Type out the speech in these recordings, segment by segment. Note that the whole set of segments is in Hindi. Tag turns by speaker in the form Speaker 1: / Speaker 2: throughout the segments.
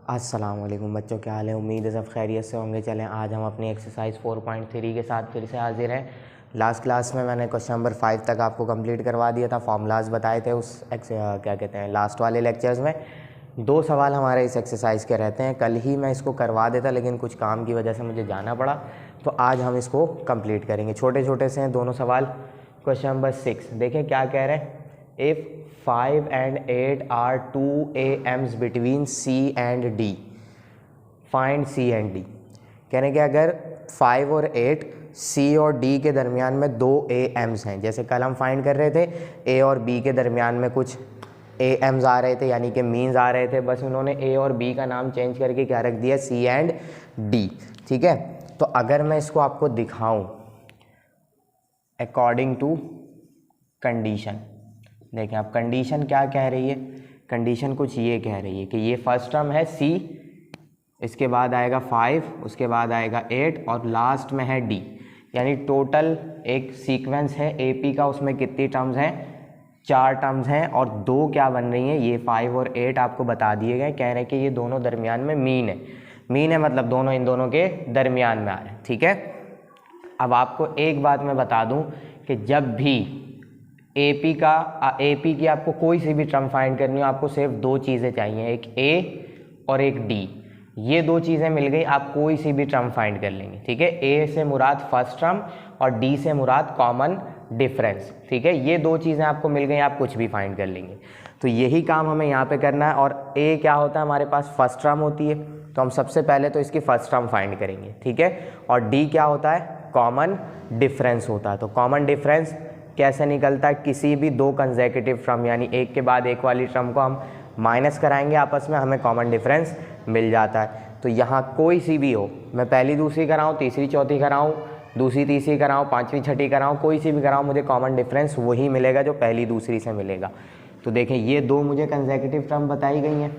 Speaker 1: अस्सलाम वालेकुम बच्चों, क्या हाल है। उम्मीद है सब खैरियत से होंगे। चलें आज हम अपनी एक्सरसाइज 4.3 के साथ फिर से हाजिर हैं। लास्ट क्लास में मैंने क्वेश्चन नंबर 5 तक आपको कंप्लीट करवा दिया था, फॉर्मूलाज बताए थे उस क्या कहते हैं लास्ट वाले लेक्चर्स में। 2 सवाल हमारे इस एक्सरसाइज के रहते हैं। कल ही मैं इसको करवा देता लेकिन कुछ काम की वजह से मुझे जाना पड़ा, तो आज हम इसको कंप्लीट करेंगे। छोटे छोटे से हैं दोनों सवाल। क्वेश्चन नंबर 6 देखें क्या कह रहे हैं। If 5 and 8 are 2 AMs between C and D, find C and D। कहने कि अगर 5 और 8 C और D के दरमियान में 2 AMs हैं, जैसे कल हम फाइंड कर रहे थे A और B के दरमियान में कुछ AMs आ रहे थे, यानी कि मीन्स आ रहे थे, बस उन्होंने A और B का नाम चेंज करके क्या रख दिया, C and D। ठीक है, तो अगर मैं इसको आपको दिखाऊं अकॉर्डिंग टू कंडीशन, देखें अब कंडीशन क्या कह रही है। कंडीशन कुछ ये कह रही है कि ये फर्स्ट टर्म है C, इसके बाद आएगा 5, उसके बाद आएगा 8 और लास्ट में है D, यानी टोटल एक सीक्वेंस है AP का, उसमें कितनी टर्म्स हैं, 4 टर्म्स हैं और 2 क्या बन रही हैं, ये 5 और 8 आपको बता दिए गए। कह रहे हैं कि ये दोनों दरमियान में मीन है। मीन है मतलब दोनों इन दोनों के दरमियान में आ रहे हैं। ठीक है, अब आपको एक बात मैं बता दूं कि जब भी AP की आपको कोई सी भी टर्म फाइंड करनी हो, आपको सिर्फ 2 चीज़ें चाहिए, एक A और एक D। ये 2 चीज़ें मिल गई, आप कोई सी भी टर्म फाइंड कर लेंगे। ठीक है, A से मुराद फर्स्ट टर्म और D से मुराद कॉमन डिफरेंस। ठीक है, ये 2 चीज़ें आपको मिल गई, आप कुछ भी फाइंड कर लेंगे। तो यही काम हमें यहाँ पे करना है। और A क्या होता है, हमारे पास फर्स्ट टर्म होती है, तो हम सबसे पहले तो इसकी फर्स्ट टर्म फाइंड करेंगे। ठीक है, और D क्या होता है, कॉमन डिफरेंस होता है। तो कॉमन डिफरेंस कैसे निकलता है, किसी भी 2 कंसेक्यूटिव टर्म यानी एक के बाद एक वाली टर्म को हम माइनस कराएंगे आपस में, हमें कॉमन डिफरेंस मिल जाता है। तो यहाँ कोई सी भी हो, मैं पहली दूसरी कराऊँ, तीसरी चौथी कराऊँ, दूसरी तीसरी कराऊँ, पांचवी छठी कराऊँ, कोई सी भी कराऊँ, मुझे कॉमन डिफरेंस वही मिलेगा जो पहली दूसरी से मिलेगा। तो देखें ये 2 मुझे कंसेक्यूटिव टर्म बताई गई हैं,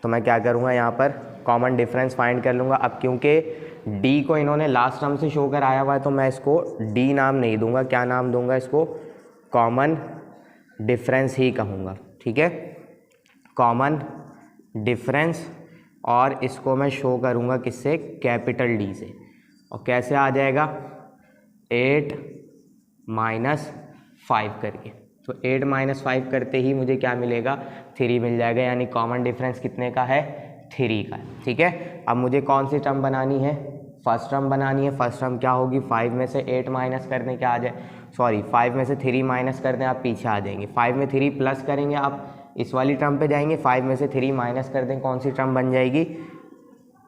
Speaker 1: तो मैं क्या करूँगा, यहाँ पर कॉमन डिफरेंस फाइंड कर लूँगा। अब क्योंकि D को इन्होंने लास्ट टर्म से शो कराया हुआ है, तो मैं इसको D नाम नहीं दूंगा, क्या नाम दूंगा, इसको कॉमन डिफरेंस ही कहूँगा। ठीक है, कॉमन डिफरेंस, और इसको मैं शो करूँगा किससे, कैपिटल D से। और कैसे आ जाएगा, 8 - 5 करके। तो 8 - 5 करते ही मुझे क्या मिलेगा, 3 मिल जाएगा, यानी कॉमन डिफरेंस कितने का है, 3 का है। ठीक है, अब मुझे कौन सी टर्म बनानी है, फर्स्ट टर्म बनानी है। फर्स्ट टर्म क्या होगी, 5 में से 8 माइनस कर दें, क्या आ जाए, सॉरी 5 में से 3 माइनस कर दें, आप पीछे आ जाएंगे। 5 में 3 प्लस करेंगे, आप इस वाली टर्म पे जाएंगे, 5 में से 3 माइनस कर दें, कौन सी टर्म बन जाएगी,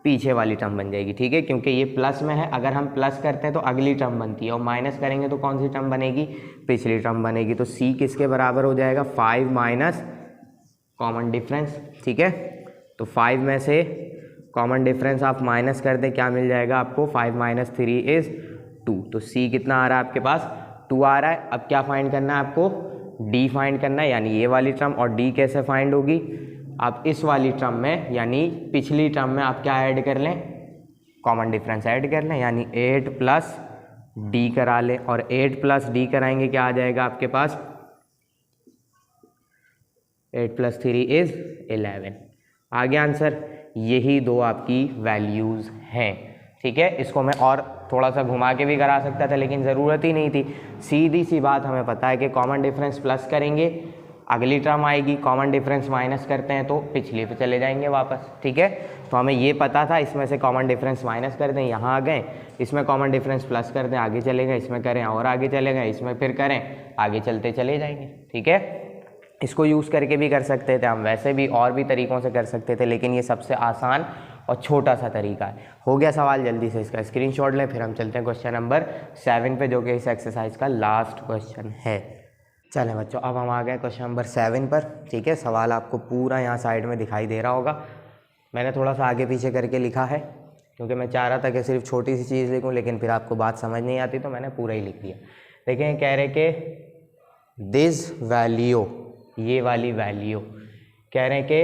Speaker 1: पीछे वाली टर्म बन जाएगी। ठीक है, क्योंकि ये प्लस में है, अगर हम प्लस करते हैं तो अगली टर्म बनती है, और माइनस करेंगे तो कौन सी टर्म बनेगी, पिछली टर्म बनेगी। तो C किसके बराबर हो जाएगा, 5 माइनस कॉमन डिफरेंस। ठीक है, तो 5 में से कॉमन डिफरेंस आप माइनस कर दें, क्या मिल जाएगा आपको, 5 - 3 = 2। तो C कितना आ रहा है आपके पास, 2 आ रहा है। अब क्या फाइंड करना है आपको, D फाइंड करना है, यानी ये वाली टर्म। और D कैसे फाइंड होगी, आप इस वाली टर्म में यानी पिछली टर्म में आप क्या ऐड कर लें, कॉमन डिफरेंस ऐड कर लें, यानी 8 + D करा लें। और 8 + D कराएंगे, क्या आ जाएगा आपके पास, 8 + 3 = 11। आ गया आंसर। यही 2 आपकी वैल्यूज़ हैं। ठीक है, इसको मैं और थोड़ा सा घुमा के भी करा सकता था, लेकिन ज़रूरत ही नहीं थी। सीधी सी बात हमें पता है कि कॉमन डिफरेंस प्लस करेंगे, अगली टर्म आएगी, कॉमन डिफरेंस माइनस करते हैं तो पिछले पे चले जाएंगे वापस। ठीक है, तो हमें ये पता था, इसमें से कॉमन डिफरेंस माइनस कर दें, यहाँ आ गए, इसमें कॉमन डिफरेंस प्लस कर दें, आगे चले गए, इसमें करें और आगे चले गए, इसमें फिर करें, आगे चलते चले जाएंगे। ठीक है, इसको यूज़ करके भी कर सकते थे हम, वैसे भी और भी तरीक़ों से कर सकते थे, लेकिन ये सबसे आसान और छोटा सा तरीका है। हो गया सवाल, जल्दी से इसका स्क्रीनशॉट लें, फिर हम चलते हैं क्वेश्चन नंबर 7 पे, जो कि इस एक्सरसाइज का लास्ट क्वेश्चन है। चलें बच्चों, अब हम आ गए क्वेश्चन नंबर 7 पर। ठीक है, सवाल आपको पूरा यहाँ साइड में दिखाई दे रहा होगा। मैंने थोड़ा सा आगे पीछे करके लिखा है, क्योंकि मैं चाह रहा था कि सिर्फ छोटी सी चीज़ लिखूँ, लेकिन फिर आपको बात समझ नहीं आती, तो मैंने पूरा ही लिख दिया। देखें, कह रहे कि दिस वैल्यू, ये वाली वैल्यू, कह रहे हैं कि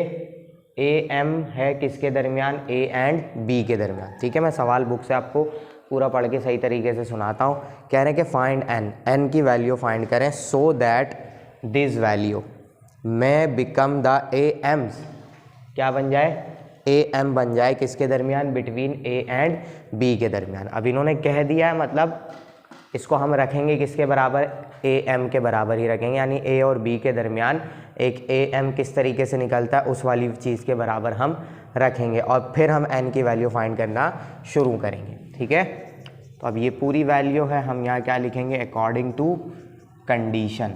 Speaker 1: AM है किसके दरमियान, A and B के दरमियान। ठीक है, मैं सवाल बुक से आपको पूरा पढ़ के सही तरीके से सुनाता हूँ। कह रहे हैं कि फाइंड n की वैल्यू फाइंड करें, सो दैट दिस वैल्यू में बिकम द AMs, क्या बन जाए, AM बन जाए किसके दरमियान, बिटवीन A एंड B के दरमियान। अब इन्होंने कह दिया है, मतलब इसको हम रखेंगे किसके बराबर, AM के बराबर ही रखेंगे, यानी A और B के दरमियान एक AM किस तरीके से निकलता है उस वाली चीज़ के बराबर हम रखेंगे, और फिर हम n की वैल्यू फाइंड करना शुरू करेंगे। ठीक है, तो अब ये पूरी वैल्यू है, हम यहाँ क्या लिखेंगे, अकॉर्डिंग टू कंडीशन।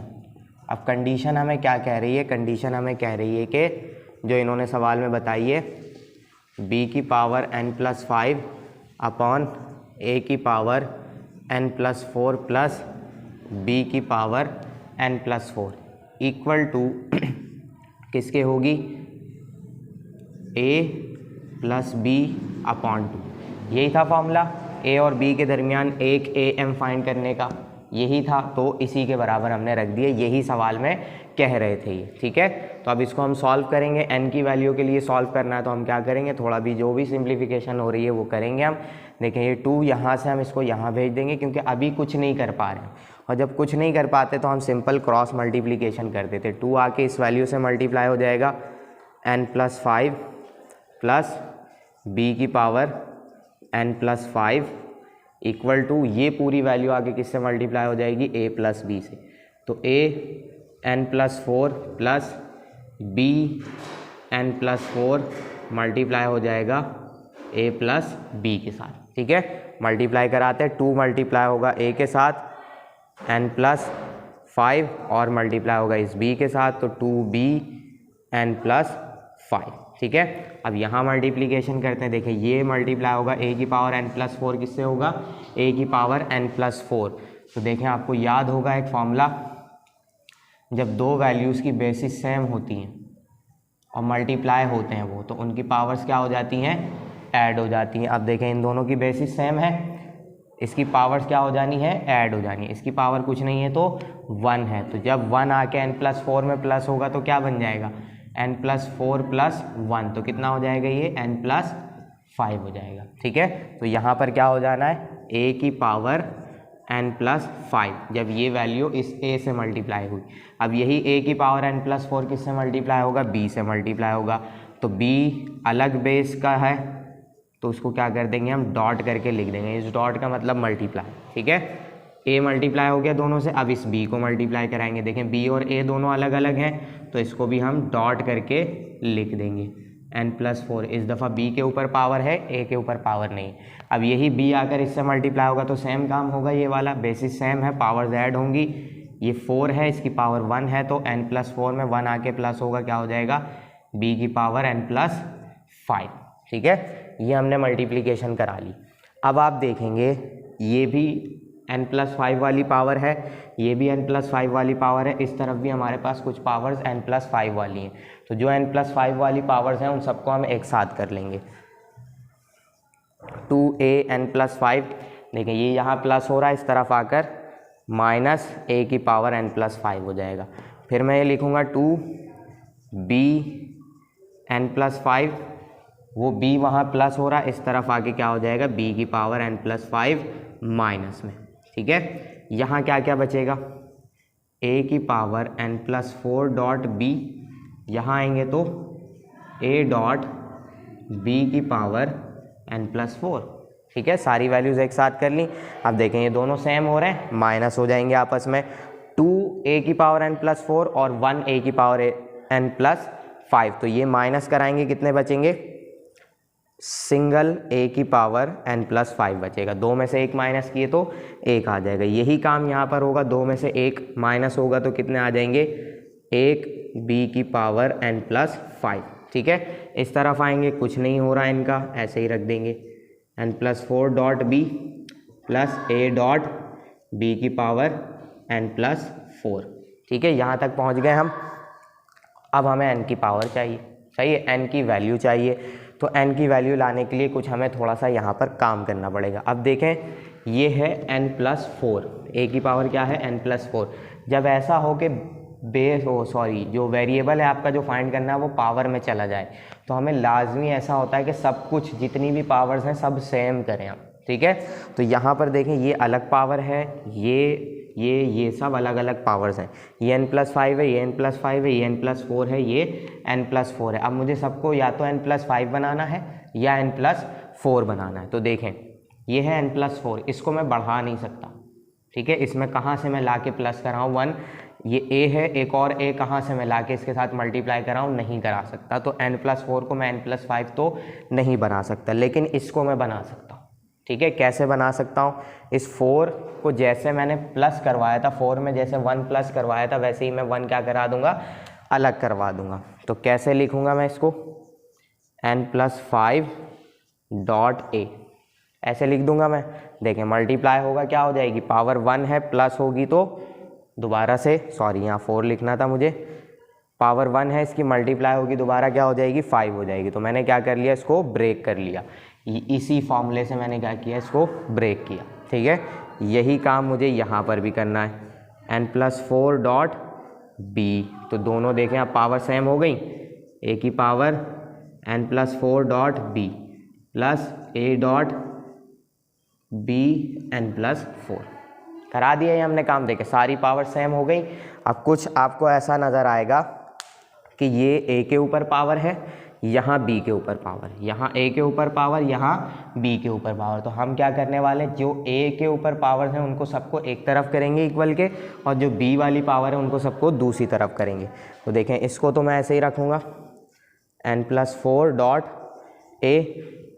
Speaker 1: अब कंडीशन हमें क्या कह रही है, कंडीशन हमें कह रही है कि जो इन्होंने सवाल में बताई है, b की पावर n+5 अपॉन a की पावर n+4 प्लस b की पावर n+4 इक्वल टू किसके होगी, a प्लस b अपॉन 2। यही था फॉर्मूला a और b के दरमियान एक AM फाइंड करने का, यही था, तो इसी के बराबर हमने रख दिया, यही सवाल में कह रहे थे ये। ठीक है, तो अब इसको हम सॉल्व करेंगे, n की वैल्यू के लिए सॉल्व करना है, तो हम क्या करेंगे, थोड़ा भी जो भी सिंप्लीफिकेशन हो रही है वो करेंगे हम। देखें ये 2 यहाँ से हम इसको यहाँ भेज देंगे, क्योंकि अभी कुछ नहीं कर पा रहे हैं, और जब कुछ नहीं कर पाते तो हम सिंपल क्रॉस मल्टीप्लिकेशन कर देते। 2 आके इस वैल्यू से मल्टीप्लाई हो जाएगा n+5 प्लस b की पावर n+5 इक्वल टू ये पूरी वैल्यू आगे किससे मल्टीप्लाई हो जाएगी, a प्लस b से, तो a n+4 plus b n+4 multiply हो जाएगा a प्लस b के साथ। ठीक है, मल्टीप्लाई कराते हैं, 2 मल्टीप्लाई होगा a के साथ n+5 और मल्टीप्लाई होगा इस b के साथ, तो 2b n+5। ठीक है, अब यहाँ मल्टीप्लिकेशन करते हैं, देखें ये मल्टीप्लाई होगा a की पावर n+4 किससे होगा, a की पावर n+4। तो देखें आपको याद होगा एक फॉर्मूला, जब दो वैल्यूज़ की बेसिस सेम होती हैं और मल्टीप्लाई होते हैं वो, तो उनकी पावर्स क्या हो जाती हैं, ऐड हो जाती हैं। अब देखें इन दोनों की बेसिस सेम है, इसकी पावर्स क्या हो जानी है, ऐड हो जानी है, इसकी पावर कुछ नहीं है तो 1 है, तो जब 1 आके n+4 में प्लस होगा तो क्या बन जाएगा, n+4 प्लस 1, तो कितना हो जाएगा ये n+5 हो जाएगा। ठीक है, तो यहाँ पर क्या हो जाना है, a की पावर n+5, जब ये वैल्यू इस a से मल्टीप्लाई हुई। अब यही a की पावर n+4 किससे मल्टीप्लाई होगा, b से मल्टीप्लाई होगा, तो b अलग बेस का है, तो उसको क्या कर देंगे हम, डॉट करके लिख देंगे, इस डॉट का मतलब मल्टीप्लाई। ठीक है, a मल्टीप्लाई हो गया दोनों से, अब इस b को मल्टीप्लाई कराएंगे, देखें b और a दोनों अलग अलग हैं, तो इसको भी हम डॉट करके लिख देंगे, n+4। इस दफ़ा b के ऊपर पावर है, a के ऊपर पावर नहीं। अब यही b आकर इससे मल्टीप्लाई होगा तो सेम काम होगा, ये वाला बेसिस सेम है, पावर्स ऐड होंगी, ये 4 है, इसकी पावर 1 है, तो n+4 में 1 आके प्लस होगा, क्या हो जाएगा, b की पावर n+5। ठीक है, ये हमने मल्टीप्लिकेशन करा ली। अब आप देखेंगे ये भी n+5 वाली पावर है, ये भी n+5 वाली पावर है, इस तरफ भी हमारे पास कुछ पावर्स n+5 वाली हैं, तो जो n+5 वाली पावर्स हैं उन सबको हम एक साथ कर लेंगे। 2a n+5, देखिए ये यहाँ प्लस हो रहा है, इस तरफ आकर माइनस a की पावर n+5 हो जाएगा। फिर मैं ये लिखूँगा 2b n+5, वो b वहाँ प्लस हो रहा है, इस तरफ आके क्या हो जाएगा, b की पावर n+5 माइनस में। ठीक है, यहाँ क्या क्या बचेगा, a की पावर n+4 डॉट b, यहाँ आएंगे तो a डॉट b की पावर n+4। ठीक है, सारी वैल्यूज़ एक साथ कर ली। अब देखें ये दोनों सेम हो रहे हैं, माइनस हो जाएंगे आपस में, 2a की पावर n+4 और 1a की पावर n+5, तो ये माइनस कराएंगे, कितने बचेंगे, सिंगल a की पावर n+5 बचेगा, 2 में से 1 माइनस किए तो 1 आ जाएगा। यही काम यहाँ पर होगा, 2 में से 1 माइनस होगा तो कितने आ जाएंगे, 1 b की पावर n+5। ठीक है, इस तरफ आएंगे, कुछ नहीं हो रहा है इनका, ऐसे ही रख देंगे, n+4 dot b plus a dot b की पावर n+4। ठीक है, यहाँ तक पहुँच गए हम। अब हमें n की पावर चाहिए, चाहिए n की वैल्यू चाहिए, तो n की वैल्यू लाने के लिए कुछ हमें थोड़ा सा यहाँ पर काम करना पड़ेगा। अब देखें ये है n+4, a की पावर क्या है, n+4। जब ऐसा हो कि जो वेरिएबल है आपका जो फाइंड करना है वो पावर में चला जाए, तो हमें लाजमी ऐसा होता है कि सब कुछ जितनी भी पावर्स हैं सब सेम करें हम। ठीक है, तो यहाँ पर देखें ये अलग पावर है, ये सब अलग अलग पावर्स हैं, ये n+5 है, ये n+5 है, ये n+4 है, ये n+4 है। अब मुझे सबको या तो n+5 बनाना है या n+4 बनाना है। तो देखें ये है n+4, इसको मैं बढ़ा नहीं सकता, ठीक है। इसमें कहाँ से मैं ला के प्लस कर रहा हूँ 1, ये a है, एक और a कहाँ से मैं ला के इसके साथ मल्टीप्लाई कर रहा हूँ, नहीं करा सकता। तो n+4 को मैं n+5 तो नहीं बना सकता, लेकिन इसको मैं बना सकता हूँ, ठीक है। कैसे बना सकता हूँ, इस 4 को जैसे मैंने प्लस करवाया था, 4 में जैसे 1 प्लस करवाया था वैसे ही मैं 1 क्या करा दूंगा, अलग करवा दूंगा। तो कैसे लिखूंगा मैं इसको, n+5 डॉट a ऐसे लिख दूंगा मैं। देखें मल्टीप्लाई होगा क्या हो जाएगी, पावर 1 है, प्लस होगी तो दोबारा से, सॉरी यहाँ 4 लिखना था मुझे, पावर 1 है, इसकी मल्टीप्लाई होगी दोबारा क्या हो जाएगी, 5 हो जाएगी। तो मैंने क्या कर लिया, इसको ब्रेक कर लिया, इसी फॉर्मूले से मैंने क्या किया, इसको ब्रेक किया, ठीक है। यही काम मुझे यहाँ पर भी करना है, n+4 डॉट b। तो दोनों देखें अब पावर सेम हो गई, a की power n+4 dot b plus a dot b n+4 करा दिया ये हमने काम। देखे सारी पावर सेम हो गई। अब कुछ आपको ऐसा नज़र आएगा कि ये a के ऊपर पावर है, यहाँ b के ऊपर पावर, यहाँ a के ऊपर पावर, यहाँ b के ऊपर पावर। तो हम क्या करने वाले हैं, जो a के ऊपर पावर है उनको सबको एक तरफ करेंगे इक्वल के, और जो b वाली पावर है उनको सबको दूसरी तरफ करेंगे। तो देखें इसको तो मैं ऐसे ही रखूँगा, n+4 डॉट a,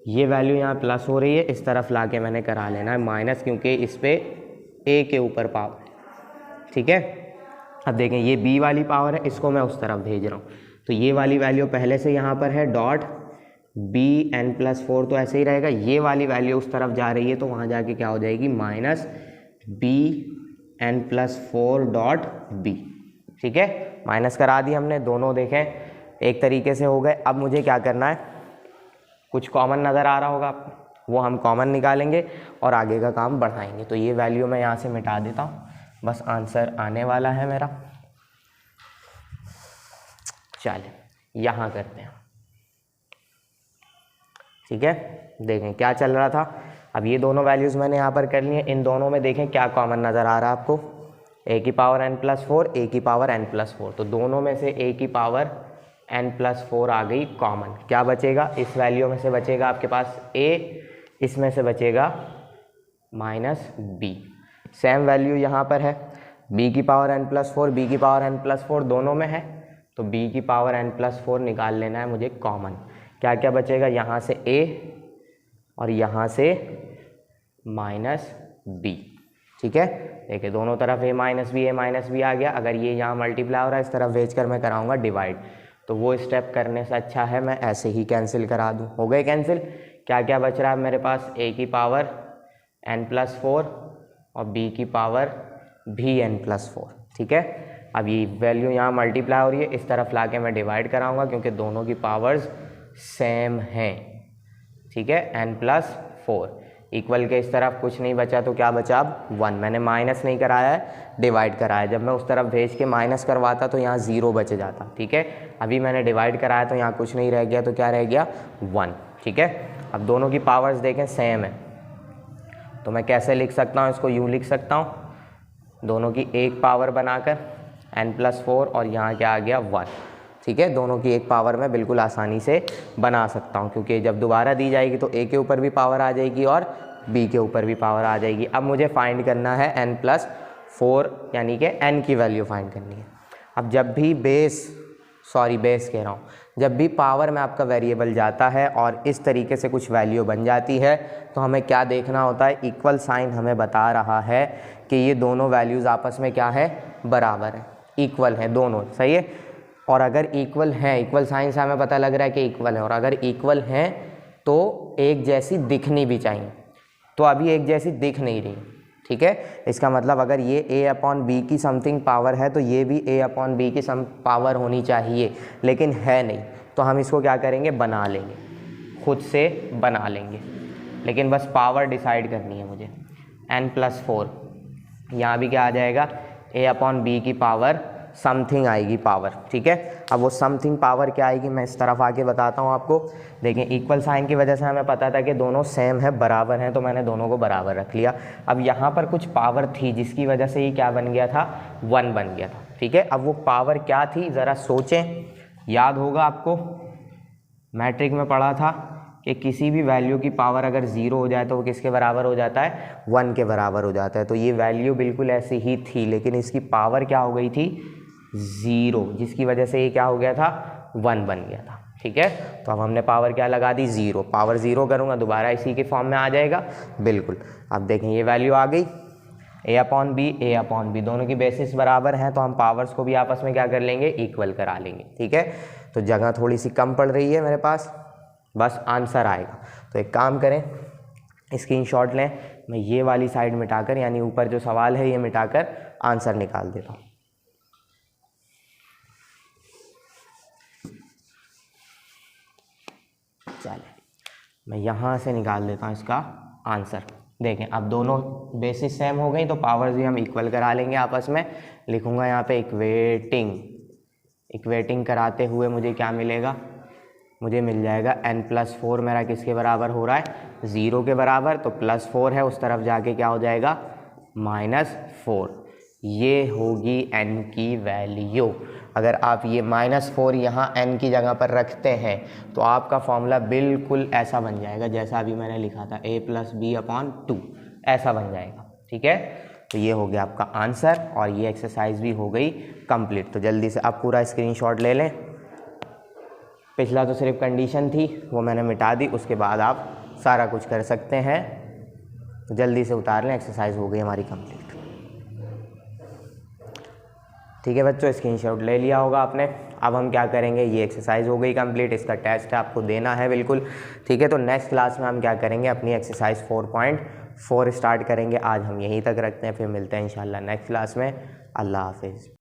Speaker 1: ये वैल्यू यहाँ प्लस हो रही है, इस तरफ ला के मैंने करा लेना है माइनस, क्योंकि इस पर a के ऊपर पावर है, ठीक है। अब देखें ये b वाली पावर है, इसको मैं उस तरफ भेज रहा हूँ। तो ये वाली वैल्यू पहले से यहाँ पर है, डॉट b n+4 तो ऐसे ही रहेगा, ये वाली वैल्यू उस तरफ जा रही है तो वहाँ जाके क्या हो जाएगी, minus b n+4 dot b, ठीक है। माइनस करा दी हमने, दोनों देखें एक तरीके से हो गए। अब मुझे क्या करना है, कुछ कॉमन नज़र आ रहा होगा आपको, वो हम कॉमन निकालेंगे और आगे का काम बढ़ाएंगे। तो ये वैल्यू मैं यहाँ से मिटा देता हूँ, बस आंसर आने वाला है मेरा। चलिए यहाँ करते हैं, ठीक है। देखें क्या चल रहा था, अब ये दोनों वैल्यूज़ मैंने यहाँ पर कर लिए, इन दोनों में देखें क्या कॉमन नज़र आ रहा है आपको, a की पावर n+4, a की पावर n+4। तो दोनों में से a की पावर n+4 आ गई कॉमन। क्या बचेगा, इस वैल्यू में से बचेगा आपके पास a, इसमें से बचेगा -b। सेम वैल्यू यहाँ पर है, b की पावर n+4, b की पावर n+4 दोनों में है, तो b की पावर n+4 निकाल लेना है मुझे कॉमन। क्या क्या बचेगा, यहाँ से a और यहाँ से -b, ठीक है। देखिए दोनों तरफ a माइनस बी आ गया। अगर ये यहाँ मल्टीप्लाई हो रहा है, इस तरफ भेज कर मैं कराऊंगा डिवाइड, तो वो स्टेप करने से अच्छा है मैं ऐसे ही कैंसिल करा दूँ। हो गए कैंसिल। क्या क्या बच रहा है मेरे पास, a की पावर n+4 और b की पावर भी n+4, ठीक है। अब ये वैल्यू यहाँ मल्टीप्लाई हो रही है, इस तरफ ला के मैं डिवाइड कराऊंगा क्योंकि दोनों की पावर्स सेम हैं, ठीक है। n+4 इक्वल के इस तरफ कुछ नहीं बचा, तो क्या बचा अब 1। मैंने माइनस नहीं कराया है, डिवाइड कराया। जब मैं उस तरफ भेज के माइनस करवाता तो यहाँ 0 बच जाता, ठीक है। अभी मैंने डिवाइड कराया तो यहाँ कुछ नहीं रह गया, तो क्या रह गया 1, ठीक है। अब दोनों की पावर्स देखें सेम है, तो मैं कैसे लिख सकता हूँ, इसको यूँ लिख सकता हूँ, दोनों की एक पावर बनाकर n+4 और यहाँ क्या आ गया 1, ठीक है। दोनों की एक पावर मैं बिल्कुल आसानी से बना सकता हूँ, क्योंकि जब दोबारा दी जाएगी तो a के ऊपर भी पावर आ जाएगी और b के ऊपर भी पावर आ जाएगी। अब मुझे फाइंड करना है n+4, यानी कि n की वैल्यू फाइंड करनी है। अब जब भी बेस कह रहा हूँ, जब भी पावर में आपका वेरिएबल जाता है और इस तरीके से कुछ वैल्यू बन जाती है, तो हमें क्या देखना होता है, इक्वल साइन हमें बता रहा है कि ये दोनों वैल्यूज़ आपस में क्या है, बराबर है, इक्वल है दोनों, सही है। और अगर इक्वल हैं, इक्वल साइन से हमें पता लग रहा है कि इक्वल है, और अगर इक्वल हैं तो एक जैसी दिखनी भी चाहिए, तो अभी एक जैसी दिख नहीं रही, ठीक है। इसका मतलब अगर ये a/b की समथिंग पावर है तो ये भी a/b की सम पावर होनी चाहिए, लेकिन है नहीं, तो हम इसको क्या करेंगे, बना लेंगे, खुद से बना लेंगे। लेकिन बस पावर डिसाइड करनी है मुझे। n+4 यहाँ भी क्या आ जाएगा, a/b की पावर समथिंग आएगी पावर, ठीक है। अब वो समथिंग पावर क्या आएगी मैं इस तरफ आके बताता हूँ आपको। देखें इक्वल साइन की वजह से हमें पता था कि दोनों सेम है, बराबर हैं, तो मैंने दोनों को बराबर रख लिया। अब यहाँ पर कुछ पावर थी जिसकी वजह से ये क्या बन गया था, 1 बन गया था, ठीक है। अब वो पावर क्या थी ज़रा सोचें, याद होगा आपको मैट्रिक में पढ़ा था कि किसी भी वैल्यू की पावर अगर 0 हो जाए तो वो किसके बराबर हो जाता है, 1 के बराबर हो जाता है। तो ये वैल्यू बिल्कुल ऐसी ही थी, लेकिन इसकी पावर क्या हो गई थी, 0, जिसकी वजह से ये क्या हो गया था, 1 बन गया था, ठीक है। तो अब हमने पावर क्या लगा दी, 0। पावर 0 करूँगा दोबारा इसी के फॉर्म में आ जाएगा, बिल्कुल। अब देखें ये वैल्यू आ गई, a/b दोनों की बेसिस बराबर हैं, तो हम पावर्स को भी आपस में क्या कर लेंगे, इक्वल करा लेंगे, ठीक है। तो जगह थोड़ी सी कम पड़ रही है मेरे पास, बस आंसर आएगा। तो एक काम करें, स्क्रीनशॉट लें, मैं ये वाली साइड मिटाकर, यानी ऊपर जो सवाल है ये मिटाकर आंसर निकाल देता हूँ। चलिए मैं यहाँ से निकाल देता हूँ इसका आंसर। देखें अब दोनों बेसिस सेम हो गई तो पावर्स भी हम इक्वल करा लेंगे आपस में। लिखूँगा यहाँ पे इक्वेटिंग कराते हुए मुझे क्या मिलेगा, मुझे मिल जाएगा n+4 मेरा किसके बराबर हो रहा है, 0 के बराबर। तो +4 है, उस तरफ जाके क्या हो जाएगा, -4। ये होगी n की वैल्यू। अगर आप ये -4 यहाँ n की जगह पर रखते हैं तो आपका फॉर्मूला बिल्कुल ऐसा बन जाएगा जैसा अभी मैंने लिखा था, a+b/2 ऐसा बन जाएगा, ठीक है। तो ये हो गया आपका आंसर और ये एक्सरसाइज भी हो गई कंप्लीट। तो जल्दी से आप पूरा स्क्रीनशॉट ले लें। पिछला तो सिर्फ कंडीशन थी, वो मैंने मिटा दी, उसके बाद आप सारा कुछ कर सकते हैं। तो जल्दी से उतार लें, एक्सरसाइज हो गई हमारी कंप्लीट। ठीक है बच्चों, स्क्रीनशॉट ले लिया होगा आपने। अब हम क्या करेंगे, ये एक्सरसाइज हो गई कंप्लीट, इसका टेस्ट है आपको देना है बिल्कुल, ठीक है। तो नेक्स्ट क्लास में हम क्या करेंगे, अपनी एक्सरसाइज 4.4 स्टार्ट करेंगे। आज हम यहीं तक रखते हैं, फिर मिलते हैं इंशाल्लाह नेक्स्ट क्लास में। अल्लाह हाफिज़।